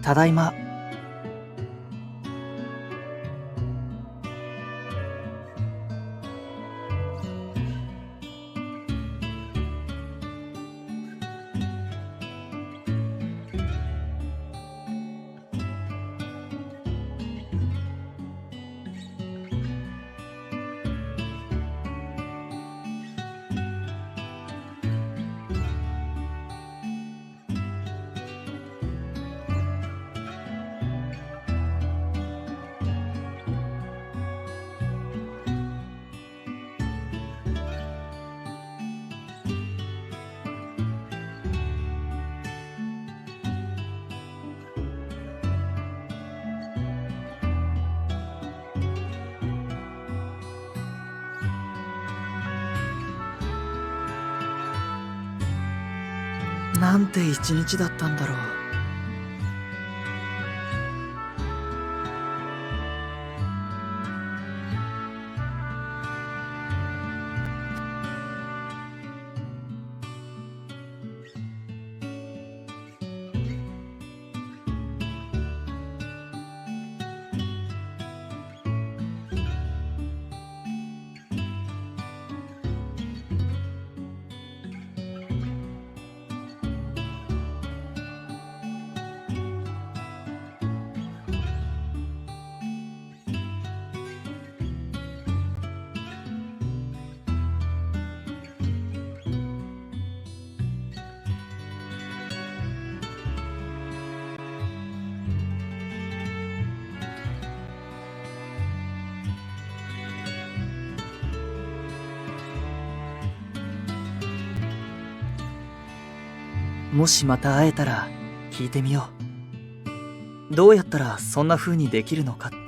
ただいま。なんて一日だったんだろう。もしまた会えたら聞いてみよう。どうやったらそんな風にできるのかって。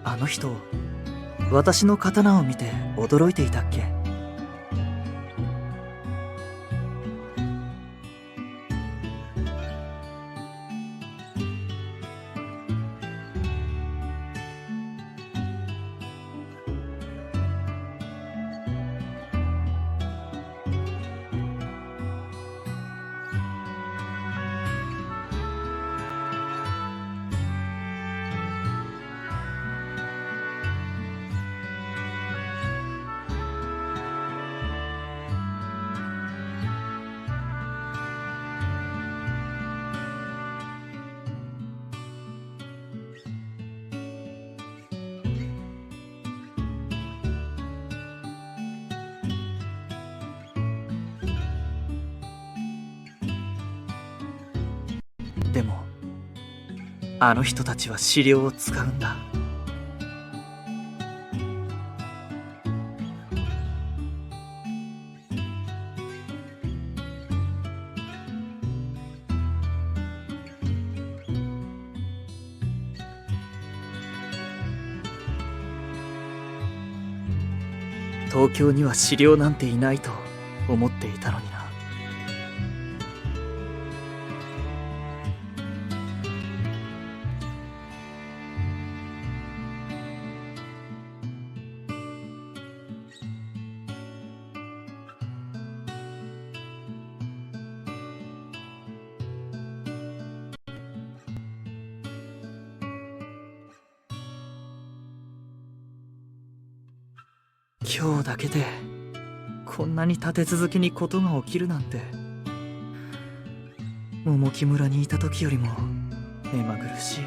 あの人、私の刀を見て驚いていたっけ？でもあの人たちは資料を使うんだ。東京には資料なんていないと思っていたのにな。今日だけでこんなに立て続けにことが起きるなんて。桃木村にいた時よりも目まぐるしい。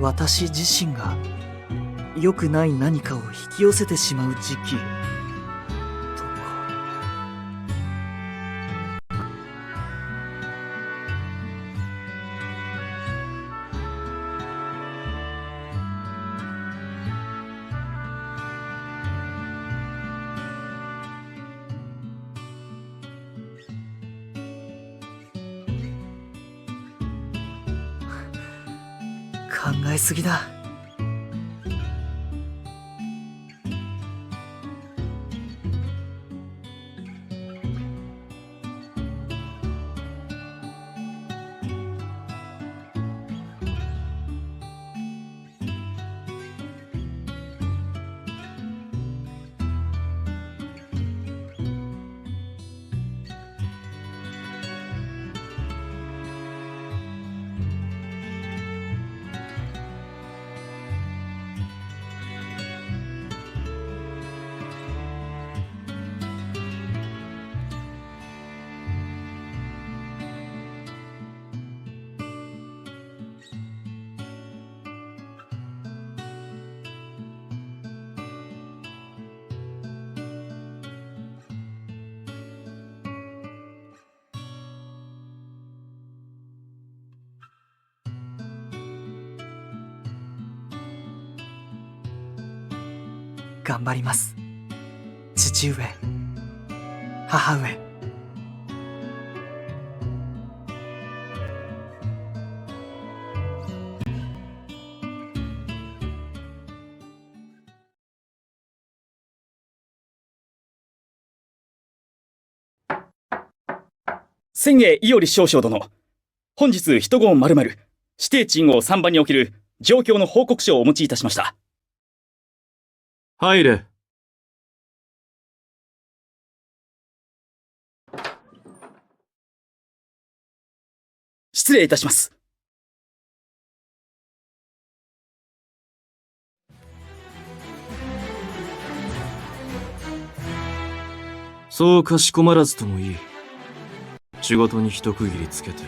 私自身が良くない何かを引き寄せてしまう時期とか。考えすぎだ。頑張ります。父上、母上。千栄伊織少将殿、本日一言丸々指定鎮号3番における状況の報告書をお持ちいたしました。入れ。失礼いたします。そうかしこまらずともいい。仕事に一区切りつけて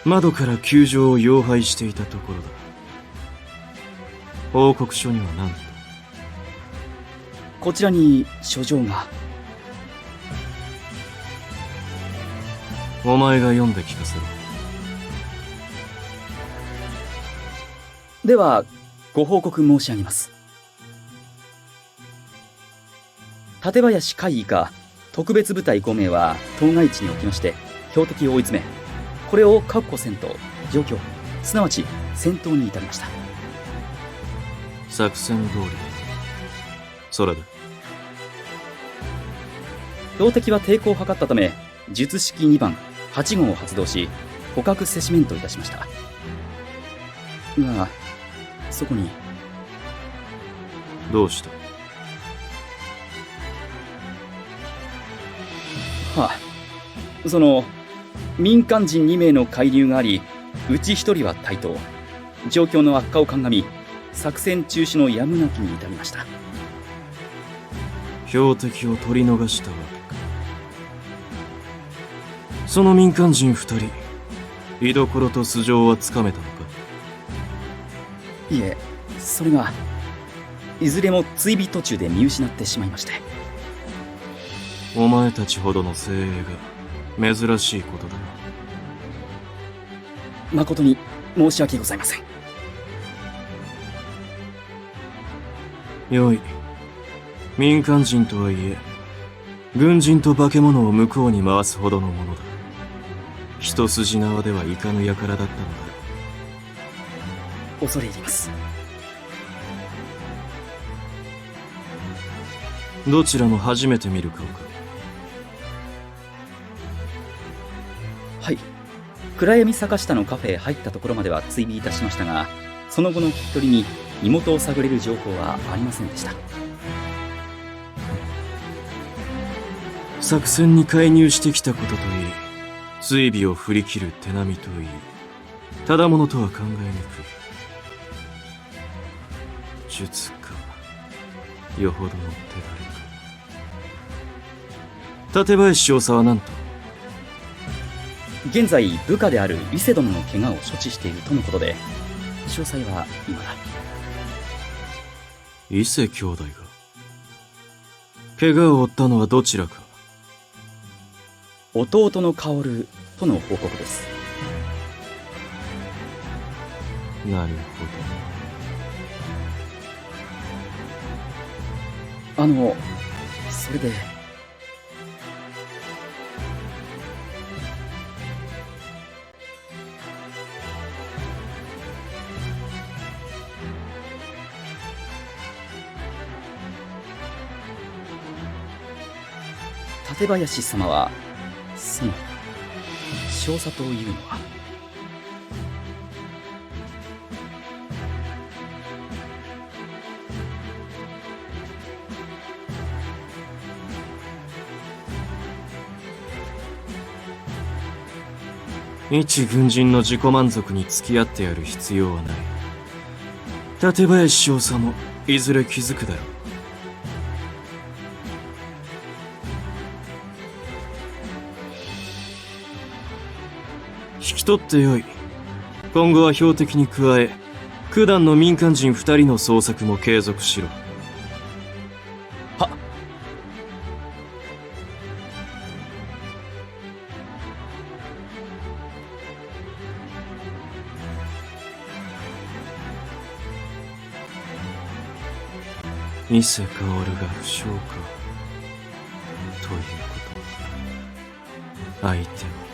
窓から窮状を擁拝していたところだ。報告書には何と？こちらに書状が。お前が読んで聞かせろ。ではご報告申し上げます。館林海以下特別部隊5名は当該地におきまして標的を追い詰め、これを確保せんと状況、すなわち戦闘に至りました。作戦通り。それで標的は抵抗を図ったため術式2番8号を発動し捕獲せしめんといたしましたが、そこに。どうした？はあ、その民間人2名の海流があり、うち1人は対等。状況の悪化を鑑み作戦中止のやむなきに至りました。標的を取り逃したわけか。その民間人2人、居所と素性はつかめたのか？いえ、それがいずれも追尾途中で見失ってしまいまして。お前たちほどの精鋭が珍しいことだな。誠に申し訳ございません。よい。民間人とはいえ軍人と化け物を向こうに回すほどのものだ。一筋縄ではいかぬ輩だったのだ。恐れ入ります。どちらも初めて見る顔か？はい。暗闇坂下のカフェへ入ったところまでは追尾いたしましたが、その後の聞き取りに身元を探れる情報はありませんでした。作戦に介入してきたことといい、追尾を振り切る手並みといい、ただものとは考えにくい。術か、よほどの手だれか。館林少佐は何と？現在部下である伊勢殿の怪我を処置しているとのことで、詳細は今だ。伊勢兄弟が怪我を負ったのはどちらか。弟の薫との報告です。なるそれで。館林様は、その、少佐というのは。一軍人の自己満足に付き合ってやる必要はない。館林少佐もいずれ気づくだろう。引き取ってよい。今後は標的に加え、九段の民間人2人の捜索も継続しろ。は。伊勢薫が負傷か。ということは、相手は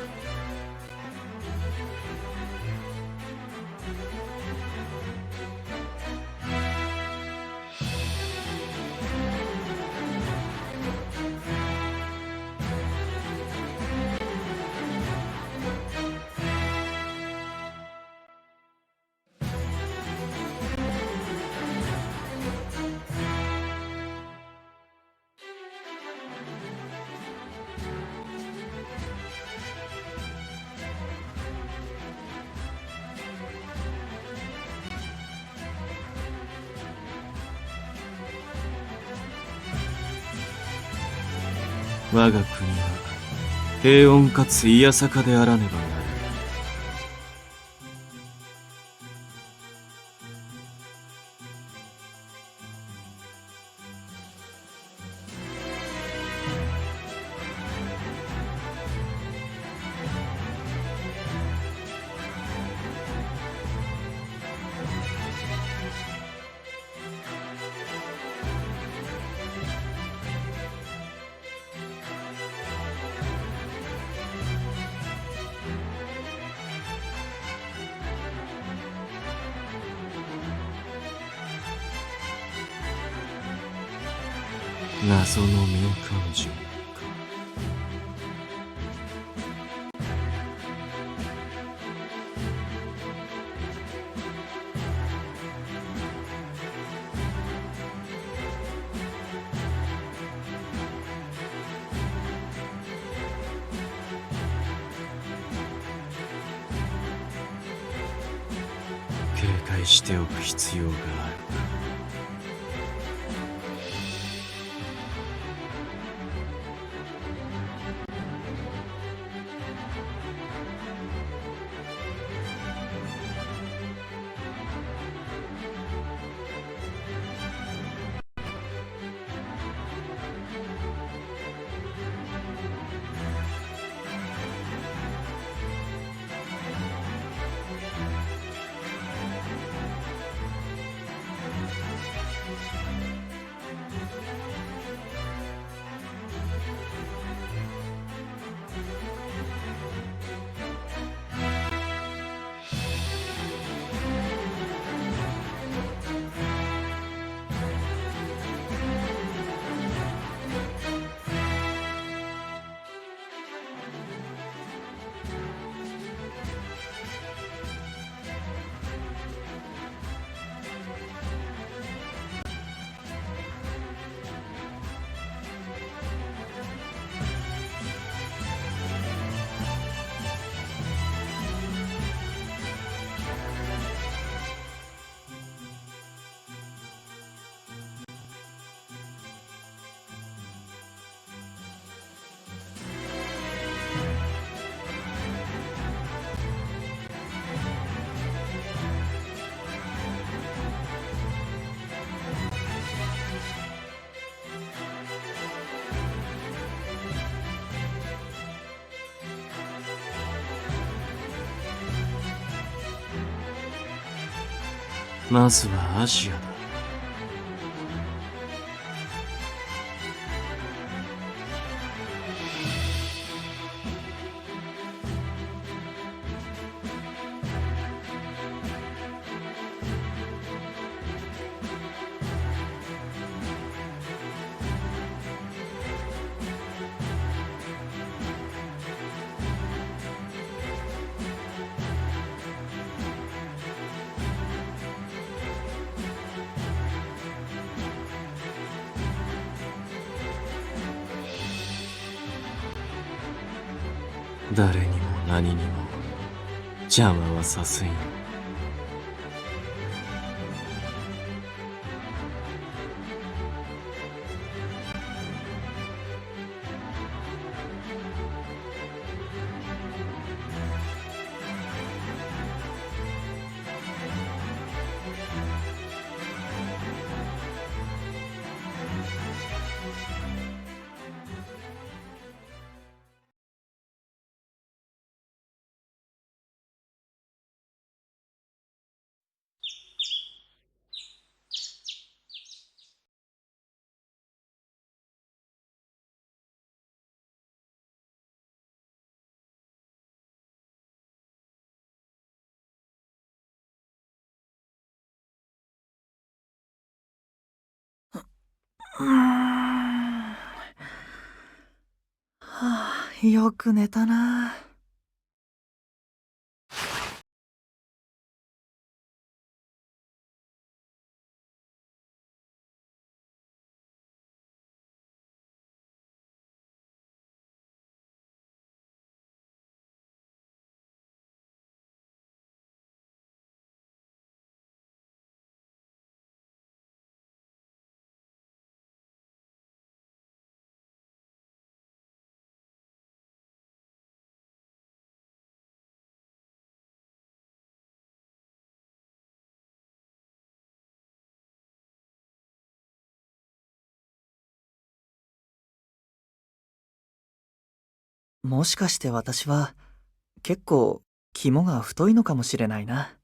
我が国は平穏かついやさかであらねばならない。謎の民間人か。警戒しておく必要があるか。まずはアジアだ。誰にも何にも邪魔はさせんよ。はあ、よく寝たな。もしかして私は結構肝が太いのかもしれないな。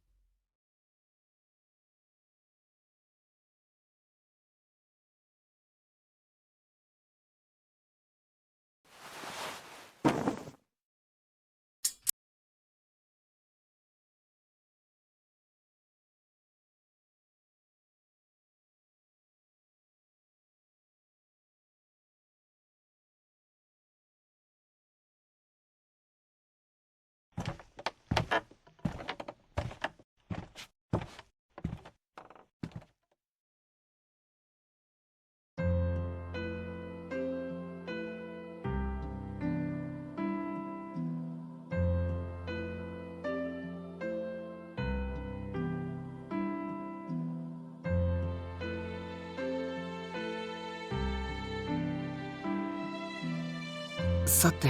さて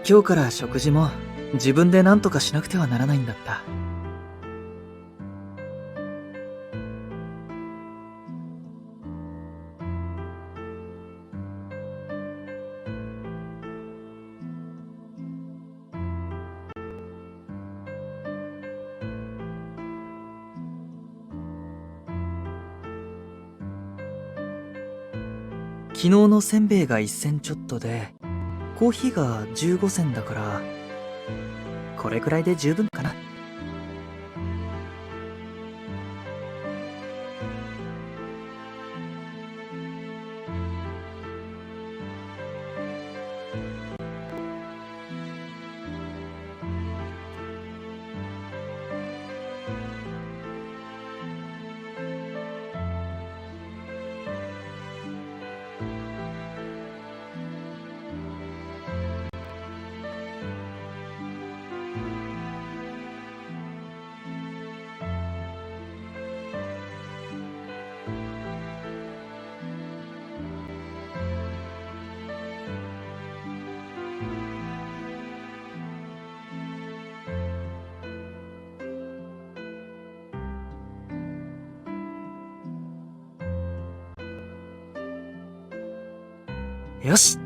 今日から食事も自分で何とかしなくてはならないんだった。昨日のせんべいが1銭ちょっとで、コーヒーが15銭だから、これくらいで十分かな。よし。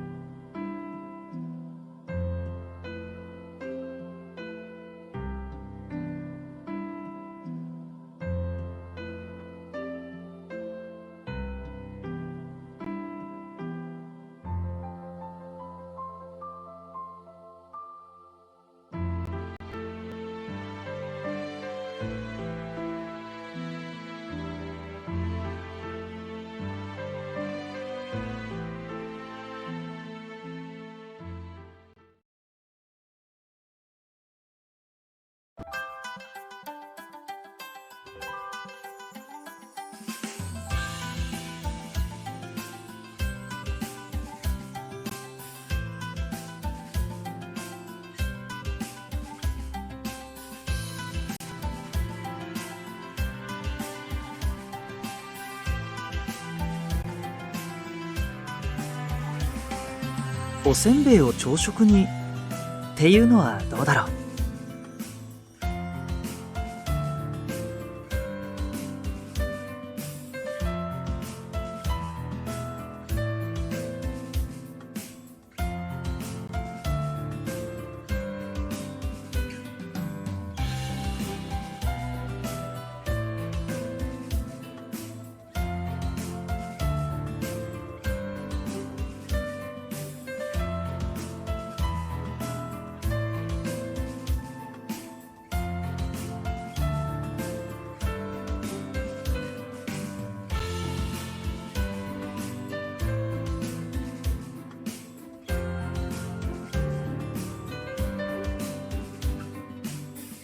おせんべいを朝食にっていうのはどうだろう。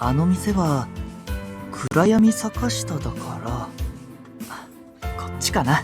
あの店は暗闇坂下だからこっちかな。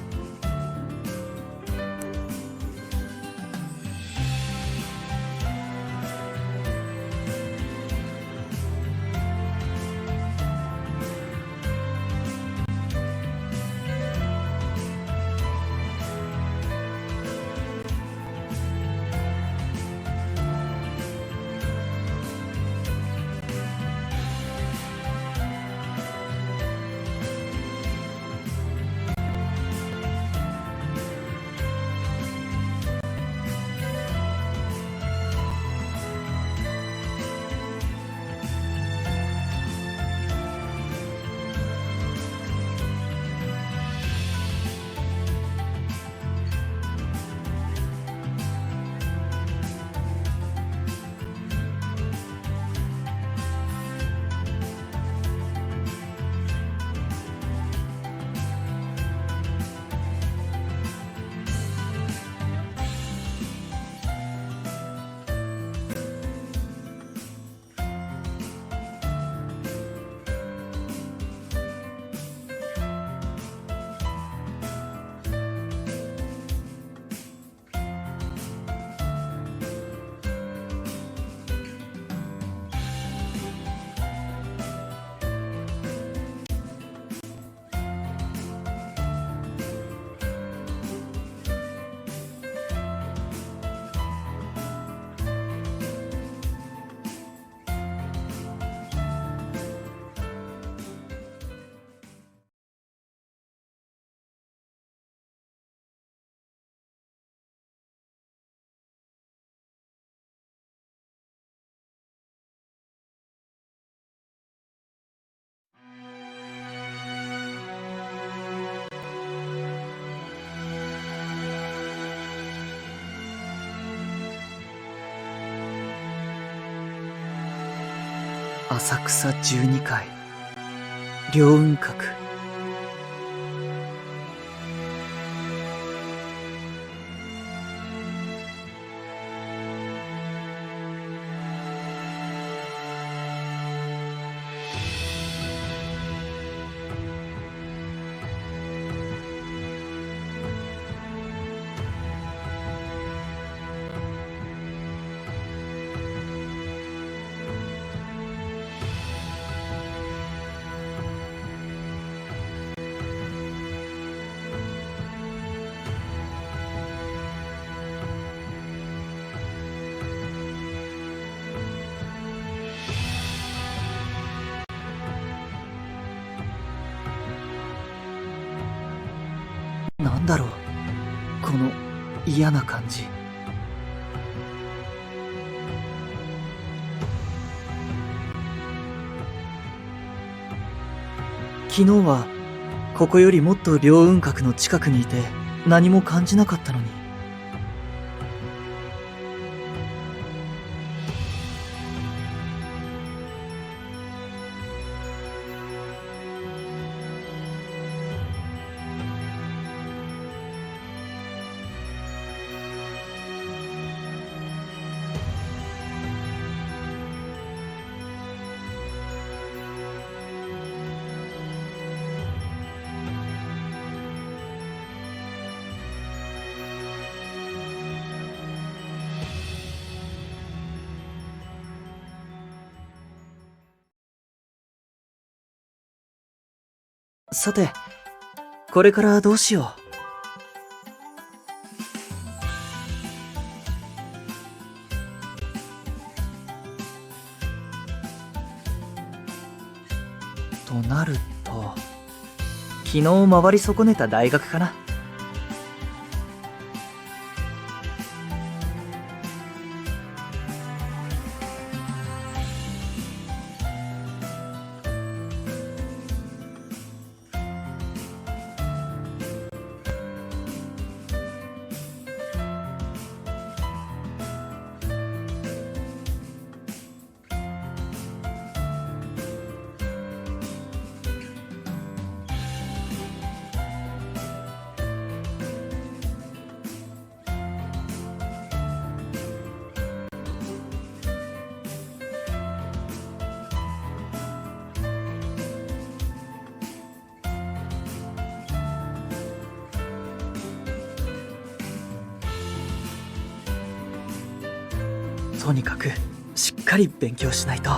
浅草12階凌雲閣。なんだろうこの嫌な感じ。昨日はここよりもっと凌雲閣の近くにいて何も感じなかったのに。さて、これからどうしよう。となると、昨日回り損ねた大学かな。とにかくしっかり勉強しないと。